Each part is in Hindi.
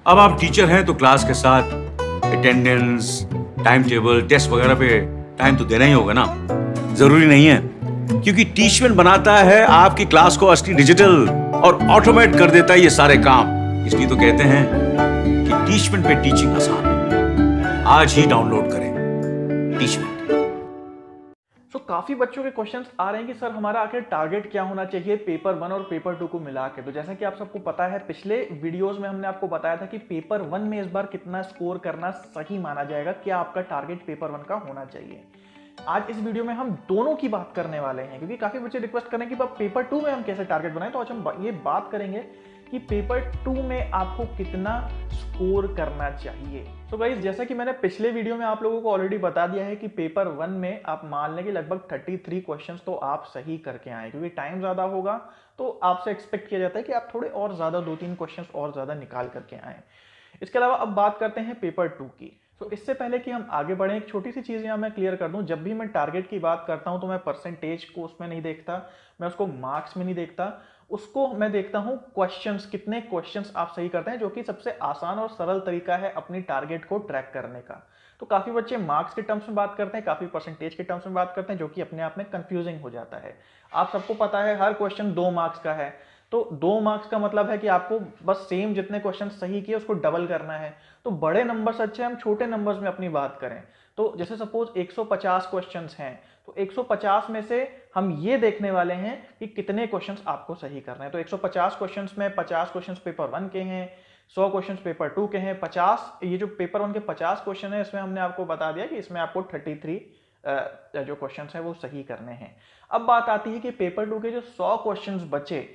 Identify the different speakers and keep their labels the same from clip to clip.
Speaker 1: अब आप टीचर हैं तो क्लास के साथ अटेंडेंस, टाइम टेबल, टेस्ट वगैरह पे टाइम तो देना ही होगा ना। जरूरी नहीं है, क्योंकि टीचमेंट बनाता है आपकी क्लास को असली डिजिटल और ऑटोमेट कर देता है ये सारे काम। इसलिए तो कहते हैं कि टीचमेंट पे टीचिंग आसान है। आज ही डाउनलोड करें टीचमेंट।
Speaker 2: काफ़ी बच्चों के क्वेश्चंस आ रहे हैं कि सर हमारा आखिर टारगेट क्या होना चाहिए पेपर 1 और पेपर 2 को मिला के। तो जैसा कि आप सबको पता है, पिछले वीडियोस में हमने आपको बताया था कि पेपर 1 में इस बार कितना स्कोर करना सही माना जाएगा, क्या आपका टारगेट पेपर 1 का होना चाहिए। आज इस वीडियो में हम दोनों की बात करने वाले हैं, क्योंकि काफ़ी बच्चे रिक्वेस्ट कर रहे हैं कि पेपर 2 में हम कैसे टारगेट बनाएं। तो आज हम ये बात करेंगे कि पेपर 2 में आपको कितना स्कोर करना चाहिए। तो गाइस, जैसा कि मैंने पिछले वीडियो में आप लोगों को ऑलरेडी बता दिया है कि पेपर 1 में आप मान लें कि लगभग 33 क्वेश्चंस तो आप सही करके आए, क्योंकि टाइम ज़्यादा होगा तो आपसे एक्सपेक्ट किया जाता है कि आप थोड़े और ज़्यादा 2-3 क्वेश्चंस और ज़्यादा निकाल करके आए। इसके अलावा अब बात करते हैं पेपर 2 की। तो इससे पहले कि हम आगे बढ़ें, एक छोटी सी चीज़ यहाँ मैं क्लियर कर दूं। जब भी मैं टारगेट की बात करता हूं तो मैं परसेंटेज को उसमें नहीं देखता, मैं उसको मार्क्स में नहीं देखता, उसको मैं देखता हूं क्वेश्चंस, कितने क्वेश्चंस आप सही करते हैं, जो कि सबसे आसान और सरल तरीका है अपनी टारगेट को ट्रैक करने का। तो काफ़ी बच्चे मार्क्स के टर्म्स में बात करते हैं, काफ़ी परसेंटेज के टर्म्स में बात करते हैं, जो कि अपने आप में कंफ्यूजिंग हो जाता है। आप सबको पता है हर क्वेश्चन 2 मार्क्स का है, तो 2 मार्क्स का मतलब है कि आपको बस सेम जितने क्वेश्चन सही किए उसको डबल करना है। तो बड़े नंबर से अच्छे हम छोटे नंबर्स में अपनी बात करें। तो जैसे सपोज 150 क्वेश्चंस हैं, तो 150 में से हम ये देखने वाले हैं कि कितने क्वेश्चंस आपको सही करने हैं। तो 150 क्वेश्चंस में 50 क्वेश्चंस पेपर 1 के हैं, 100 क्वेश्चंस पेपर 2 के हैं, 50 ये जो पेपर 1 के 50 क्वेश्चन है, इसमें हमने आपको बता दिया कि इसमें आपको 33 जो क्वेश्चन है वो सही करने हैं। अब बात आती है कि पेपर 2 के जो 100 क्वेश्चन बचे,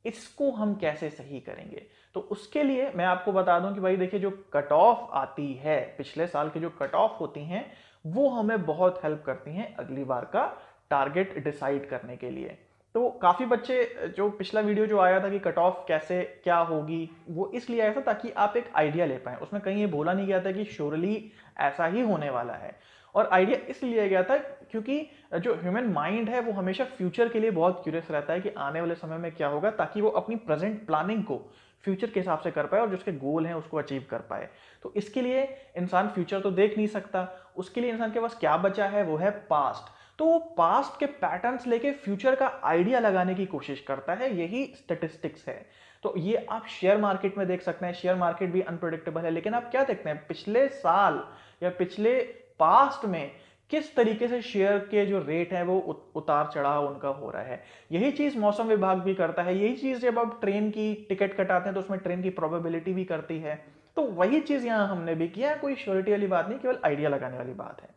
Speaker 2: इसको हम कैसे सही करेंगे। तो उसके लिए मैं आपको बता दूं कि भाई देखिए, जो कट ऑफ आती है, पिछले साल की जो कट ऑफ होती हैं, वो हमें बहुत हेल्प करती हैं अगली बार का टारगेट डिसाइड करने के लिए। तो काफी बच्चे, जो पिछला वीडियो जो आया था कि कट ऑफ कैसे क्या होगी, वो इसलिए आया था ताकि आप एक आइडिया ले पाए। उसमें कहीं ये बोला नहीं गया था कि श्योरली ऐसा ही होने वाला है। और आइडिया इसलिए लिया गया था क्योंकि जो ह्यूमन माइंड है वो हमेशा फ्यूचर के लिए बहुत क्यूरियस रहता है कि आने वाले समय में क्या होगा, ताकि वो अपनी प्रेजेंट प्लानिंग को फ्यूचर के हिसाब से कर पाए और जो उसके गोल हैं उसको अचीव कर पाए। तो इसके लिए इंसान फ्यूचर तो देख नहीं सकता, उसके लिए इंसान के पास क्या बचा है, वो है पास्ट। तो वो पास्ट के पैटर्न्स लेके फ्यूचर का आइडिया लगाने की कोशिश करता है, यही स्टेटिस्टिक्स है। तो ये आप शेयर मार्केट में देख सकते हैं। शेयर मार्केट भी अनप्रेडिक्टेबल है, लेकिन आप क्या देखते हैं पिछले साल या पिछले पास्ट में किस तरीके से शेयर के जो रेट है वो उतार चढ़ाव उनका हो रहा है। यही चीज मौसम विभाग भी करता है। यही चीज जब आप ट्रेन की टिकट कटाते हैं तो उसमें ट्रेन की प्रोबेबिलिटी भी करती है। तो वही चीज यहां हमने भी किया है, कोई श्योरिटी वाली बात नहीं, केवल आइडिया लगाने वाली बात है।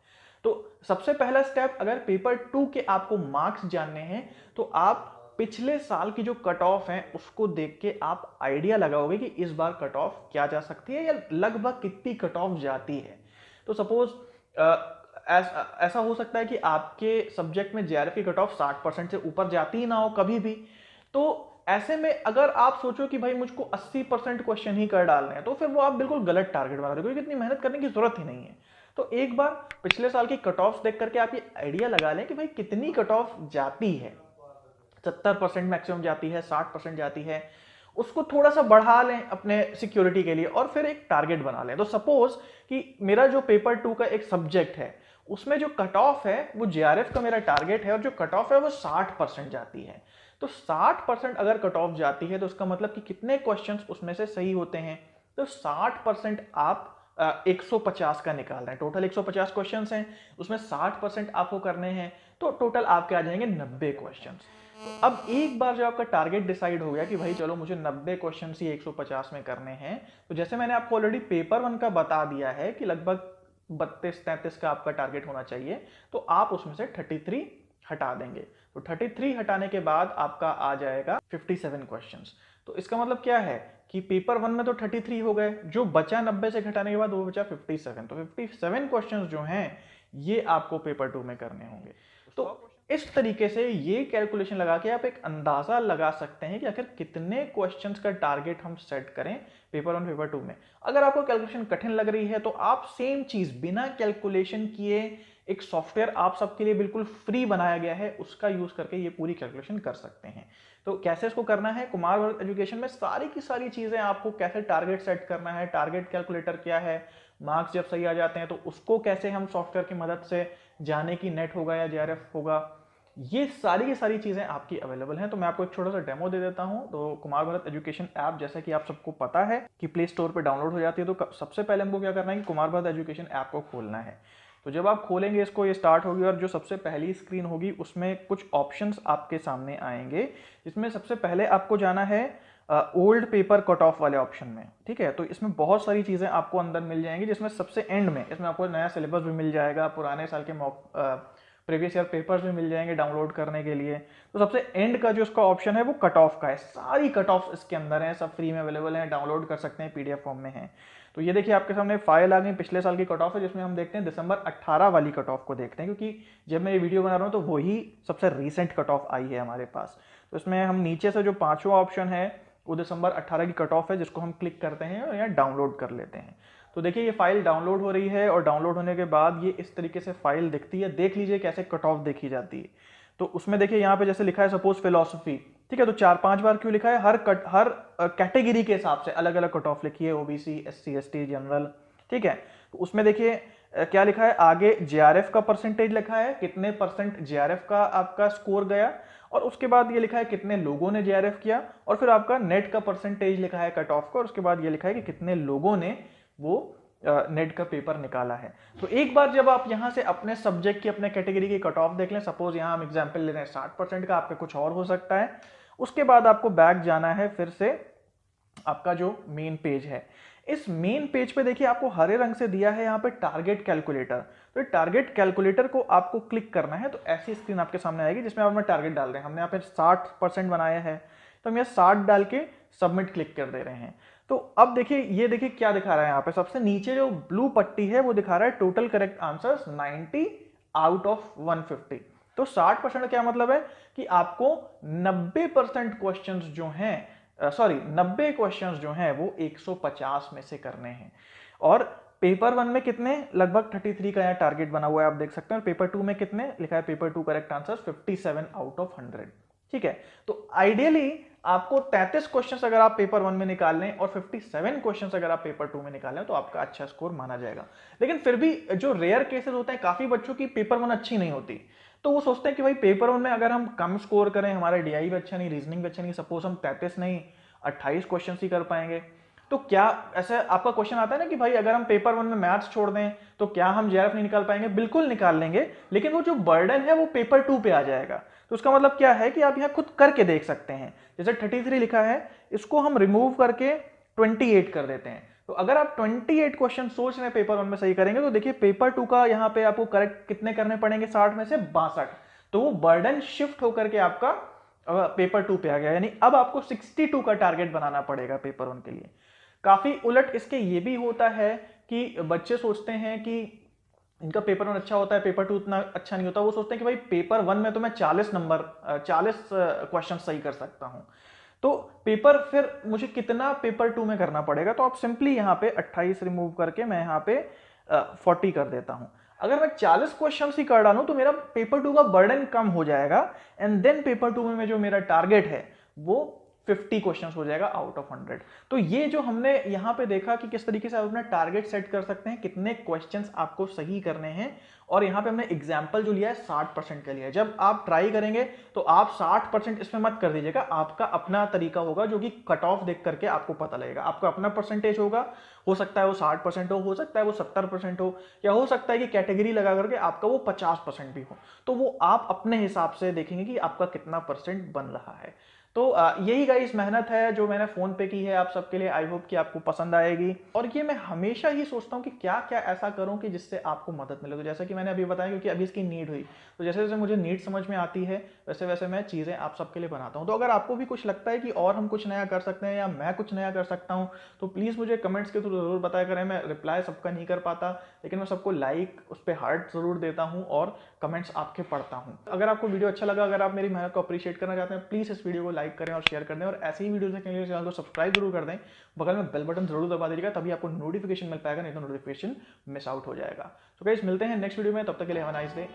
Speaker 2: तो सबसे पहला स्टेप, अगर पेपर 2 के आपको मार्क्स जानने हैं तो आप पिछले साल की जो कट ऑफ है उसको देख के आप आइडिया लगाओगे कि इस बार कट ऑफ क्या जा सकती है या लगभग कितनी कट ऑफ जाती है। तो सपोज ऐसा हो सकता है कि आपके सब्जेक्ट में जेआरएफ की कट ऑफ 60% से ऊपर जाती ही ना हो कभी भी। तो ऐसे में अगर आप सोचो कि भाई मुझको 80% क्वेश्चन ही कर डालने हैं, तो फिर वो आप बिल्कुल गलत टारगेट बना रहे हो, क्योंकि इतनी मेहनत करने की जरूरत ही नहीं है। तो एक बार पिछले साल की कट ऑफ देख करके आप ये आइडिया लगा लें कि भाई कितनी कट ऑफ जाती है। 70% मैक्सिमम जाती है, 60% जाती है, उसको थोड़ा सा बढ़ा लें अपने सिक्योरिटी के लिए और फिर एक टारगेट बना लें। तो सपोज कि मेरा जो पेपर 2 का एक सब्जेक्ट है, उसमें जो कट ऑफ है वो जेआरएफ का मेरा टारगेट है और जो कट ऑफ है वो 60% जाती है। तो 60% अगर कट ऑफ जाती है तो उसका मतलब कि कितने क्वेश्चंस उसमें से सही होते हैं। तो 60% आप 150 का निकाल रहे हैं। टोटल 150 क्वेश्चंस हैं, उसमें 60% आपको करने हैं, तो टोटल आपके आ जाएंगे 90 क्वेश्चंस। तो अब एक बार जब आपका टारगेट डिसाइड हो गया कि भाई चलो मुझे 90 क्वेश्चन ही 150 में करने हैं, तो जैसे मैंने आपको ऑलरेडी पेपर 1 का बता दिया है कि लगभग 32-33 का आपका टारगेट होना चाहिए, तो आप उसमें से 33 हटा देंगे। तो 33 हटाने के बाद आपका आ जाएगा 57 क्वेश्चंस। तो इसका मतलब क्या है कि पेपर 1 में तो 33 हो गए, जो बचा 90 से घटाने के बाद वो बचा 57। तो 57 क्वेश्चंस जो हैं ये आपको पेपर 2 में करने होंगे। तो इस तरीके से ये कैलकुलेशन लगा के आप एक अंदाजा लगा सकते हैं कि आखिर कितने क्वेश्चंस का टारगेट हम सेट करें पेपर 1 पेपर 2 में। अगर आपको कैलकुलेशन कठिन लग रही है तो आप सेम चीज बिना कैलकुलेशन किए एक सॉफ्टवेयर आप सबके लिए बिल्कुल फ्री बनाया गया है, उसका यूज करके ये पूरी कैलकुलेशन कर सकते हैं। तो कैसे इसको करना है, कुमार भारत एजुकेशन में सारी की सारी चीजें, आपको कैसे टारगेट सेट करना है, टारगेट कैलकुलेटर क्या है, मार्क्स जब सही आ जाते हैं तो उसको कैसे हम सॉफ्टवेयर की मदद से जाने की नेट होगा या जेआरएफ होगा, ये सारी की सारी चीजें आपकी अवेलेबल हैं। तो मैं आपको एक छोटा सा डेमो दे देता हूं। तो कुमार भारत एजुकेशन ऐप, जैसा कि आप सबको पता है कि प्ले स्टोर पे डाउनलोड हो जाती है, तो सबसे पहले हमको क्या करना है कि कुमार भारत एजुकेशन ऐप को खोलना है। तो जब आप खोलेंगे इसको, ये स्टार्ट होगी और जो सबसे पहली स्क्रीन होगी उसमें कुछ ऑप्शंस आपके सामने आएंगे, जिसमें सबसे पहले आपको जाना है ओल्ड पेपर कट ऑफ वाले ऑप्शन में। ठीक है, तो इसमें बहुत सारी चीजें आपको अंदर मिल जाएंगी, जिसमें सबसे एंड में इसमें आपको नया सिलेबस भी मिल जाएगा, पुराने साल के प्रीवियस ईयर पेपर्स भी मिल जाएंगे डाउनलोड करने के लिए। तो सबसे एंड का जो इसका ऑप्शन है वो कट ऑफ का है, सारी कट ऑफ इसके अंदर है, सब फ्री में अवेलेबल है, डाउनलोड कर सकते हैं, पीडीएफ फॉर्म में है। तो ये देखिए आपके सामने फाइल आ गई, पिछले साल की कट ऑफ है, जिसमें हम देखते हैं दिसंबर 18 वाली कट ऑफ को देखते हैं, क्योंकि जब मैं ये वीडियो बना रहा हूँ तो वही सबसे रिसेंट कट ऑफ आई है हमारे पास। तो इसमें हम नीचे से जो पांचवा ऑप्शन है वो दिसंबर 18 की कट ऑफ है, जिसको हम क्लिक करते हैं और यहाँ डाउनलोड कर लेते हैं। तो देखिए ये फाइल डाउनलोड हो रही है और डाउनलोड होने के बाद ये इस तरीके से फाइल दिखती है। देख लीजिए कैसे कट ऑफ देखी जाती है। तो उसमें देखिए यहाँ पे जैसे लिखा है सपोज फिलोसफी, ठीक है, तो 4-5 बार क्यों लिखा है, हर कैटेगरी के हिसाब से अलग अलग कट ऑफ लिखी है, ओबीसी, एससी, एसटी, जनरल। ठीक है, तो उसमें देखिए क्या लिखा है, आगे जेआरएफ का परसेंटेज लिखा है, कितने परसेंट जेआरएफ का आपका स्कोर गया, और उसके बाद ये लिखा है कितने लोगों ने जेआरएफ किया, और फिर आपका नेट का परसेंटेज लिखा है कट ऑफ का, और उसके बाद ये लिखा है कि कितने लोगों ने वो नेट का पेपर निकाला है। तो एक बार जब आप यहां से अपने सब्जेक्ट की, अपने कैटेगरी की कट ऑफ देख लें, सपोज यहां हम एग्जांपल ले रहे हैं 60% का, आपका कुछ और हो सकता है। उसके बाद आपको बैक जाना है फिर से आपका जो मेन पेज है। इस मेन पेज पे देखिए आपको हरे रंग से दिया है यहाँ पे टारगेट कैलकुलेटर। तो टारगेट कैलकुलेटर को आपको क्लिक करना है, तो ऐसी स्क्रीन आपके सामने आएगी जिसमें आप अपना टारगेट डाल रहे हैं। हमने यहाँ पे 60% बनाया है, तो हम यहाँ 60 डाल के सबमिट क्लिक कर दे रहे हैं। तो अब देखिए, ये देखिए क्या दिखा रहा है यहाँ पे, सबसे नीचे जो ब्लू पट्टी है वो दिखा रहा है total correct answers 90 out of 150। तो 60% क्या मतलब है कि आपको 90% क्वेश्चंस जो हैं, 90 क्वेश्चंस जो हैं वो 150 में से करने हैं। और पेपर 1 में कितने, लगभग 33 का यहाँ टारगेट बना हुआ है, आप देख सकते हैं। और पेपर 2 में कितने लिखा है, paper 2 correct answers 57 out of 100। ठीक है, तो आइडियली आपको 33 क्वेश्चंस अगर आप पेपर 1 में निकाल लें और 57 क्वेश्चंस अगर आप पेपर 2 में निकाल लें तो आपका अच्छा स्कोर माना जाएगा। लेकिन फिर भी जो रेयर केसेस होते हैं, काफी बच्चों की पेपर 1 अच्छी नहीं होती, तो वो सोचते हैं कि भाई पेपर 1 में अगर हम कम स्कोर करें, हमारा डीआई भी अच्छा नहीं, रीजनिंग भी अच्छा नहीं, सपोज हम 33 नहीं 28 क्वेश्चन ही कर पाएंगे, तो क्या ऐसा आपका क्वेश्चन आता है ना कि भाई अगर हम पेपर 1 में मैथ्स छोड़ दें तो क्या हम जेआरएफ नहीं निकाल पाएंगे? बिल्कुल निकाल लेंगे, लेकिन वो जो बर्डन है वो पेपर 2 पे आ जाएगा। तो उसका मतलब क्या है कि आप यहाँ खुद करके देख सकते हैं। जैसे 33 लिखा है, इसको हम रिमूव करके 28 कर देते हैं। तो अगर आप 28 क्वेश्चन सोच रहे हैं पेपर 1 में सही करेंगे, तो देखिए पेपर 2 का यहाँ पे आपको करेक्ट कितने करने पड़ेंगे, 60 में से 62। तो वो बर्डन शिफ्ट होकर के आपका पेपर 2 पे आ गया, यानी अब आपको 62 का टारगेट बनाना पड़ेगा पेपर 1 के लिए। काफी उलट इसके ये भी होता है कि बच्चे सोचते हैं कि इनका पेपर 1 अच्छा होता है, पेपर 2 उतना अच्छा नहीं होता। वो सोचते हैं कि भाई पेपर 1 में तो मैं 40 क्वेश्चन सही कर सकता हूं, तो पेपर फिर मुझे कितना पेपर 2 में करना पड़ेगा? तो आप सिंपली यहाँ पे 28 रिमूव करके मैं यहाँ पे 40 कर देता हूं। अगर मैं 40 क्वेश्चन ही कर डालूं तो मेरा पेपर 2 का बर्डन कम हो जाएगा, एंड देन पेपर 2 में जो मेरा टारगेट है वो 50 क्वेश्चंस हो जाएगा आउट ऑफ 100। तो ये जो हमने यहाँ पे देखा कि किस तरीके से आप अपना टारगेट सेट कर सकते हैं, कितने क्वेश्चंस आपको सही करने हैं, और यहाँ पे हमने एग्जाम्पल जो लिया है 60% का लिया है। जब आप ट्राई करेंगे तो आप 60% इसमें मत कर दीजिएगा, आपका अपना तरीका होगा जो कि कट ऑफ देख करके आपको पता लगेगा। आपका अपना परसेंटेज होगा, हो सकता है वो 60% हो सकता है वो 70% हो, या हो सकता है कि कैटेगरी लगा करके आपका वो 50% भी हो। तो वो आप अपने हिसाब से देखेंगे कि आपका कितना परसेंट बन रहा है। तो यही गाइस मेहनत है जो मैंने फोन पे की है आप सबके लिए। आई होप कि आपको पसंद आएगी, और ये मैं हमेशा ही सोचता हूँ कि क्या क्या ऐसा करूँ कि जिससे आपको मदद मिले। तो जैसा कि मैंने अभी बताया, क्योंकि अभी इसकी नीड हुई, तो जैसे जैसे मुझे नीड समझ में आती है वैसे वैसे मैं चीज़ें आप सबके लिए बनाता हूँ। तो अगर आपको भी कुछ लगता है कि और हम कुछ नया कर सकते हैं या मैं कुछ नया कर सकता हूँ, तो प्लीज़ मुझे कमेंट्स के थ्रू ज़रूर बताया करें। मैं रिप्लाई सबका नहीं कर पाता, लेकिन मैं सबको लाइक, उस पर हार्ट ज़रूर देता हूँ और कमेंट्स आपके पढ़ता हूँ। अगर आपको वीडियो अच्छा लगा, अगर आप मेरी मेहनत को अप्रिशिएट करना चाहते हैं, प्लीज़ इस वीडियो को लाइक करें और शेयर कर दें, और ऐसे ही वीडियो देखने के लिए चैनल को सब्सक्राइब जरूर कर दें। बगल में बेल बटन जरूर दबा दीजिएगा, तभी आपको नोटिफिकेशन मिल पाएगा, नहीं तो नोटिफिकेशन मिस आउट हो जाएगा। तो गाइस मिलते हैं नेक्स्ट वीडियो में, तब तक के लिए हैव अ नाइस डे।